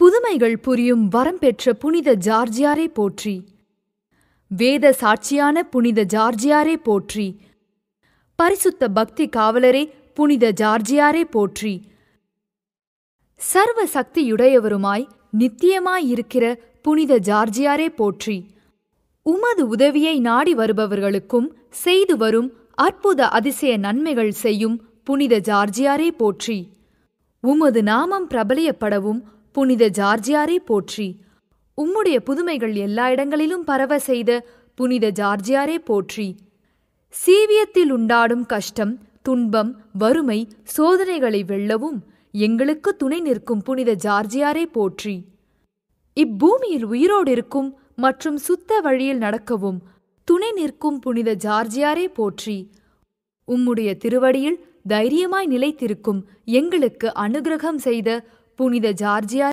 புதுமைகள் புரியும் வரம் பெற்ற புனித ஜார்ஜியாரை போற்றி. வேத சாட்சியான புனித ஜார்ஜியாரை போற்றி. பரிசுத்த பக்தி காவலரே புனித ஜார்ஜியாரை போற்றி. சர்வ சக்தியுடையவருமாய் நித்தியமாயிருக்கிற புனித ஜார்ஜியாரை போற்றி. உமது உதவியை நாடி வருபவர்களுக்கும் செய்து வரும் அற்புத அதிசய நன்மைகள் செய்யும் புனித ஜார்ஜியாரை போற்றி. உமது நாமம் பிரபலியப்படவும் புனித ஜார்ஜியாரை போற்றி. உம்முடைய புதுமைகள் எல்லா இடங்களிலும் பரவ செய்த புனித ஜார்ஜியாரை போற்றி. சீவியத்தில் உண்டாடும் கஷ்டம், துன்பம், வறுமை, சோதனைகளை வெல்லவும் எங்களுக்கு துணை நிற்கும் புனித ஜார்ஜியாரை போற்றி. இப்பூமியில் உயிரோடு இருக்கும் மற்றும் சுத்த வழியில் நடக்கவும் துணை நிற்கும் புனித ஜார்ஜியாரை போற்றி. உம்முடைய திருவடியில் தைரியமாய் நிலைத்திருக்கும் எங்களுக்கு அனுக்கிரகம் செய்த புனித ஜார்ஜியார்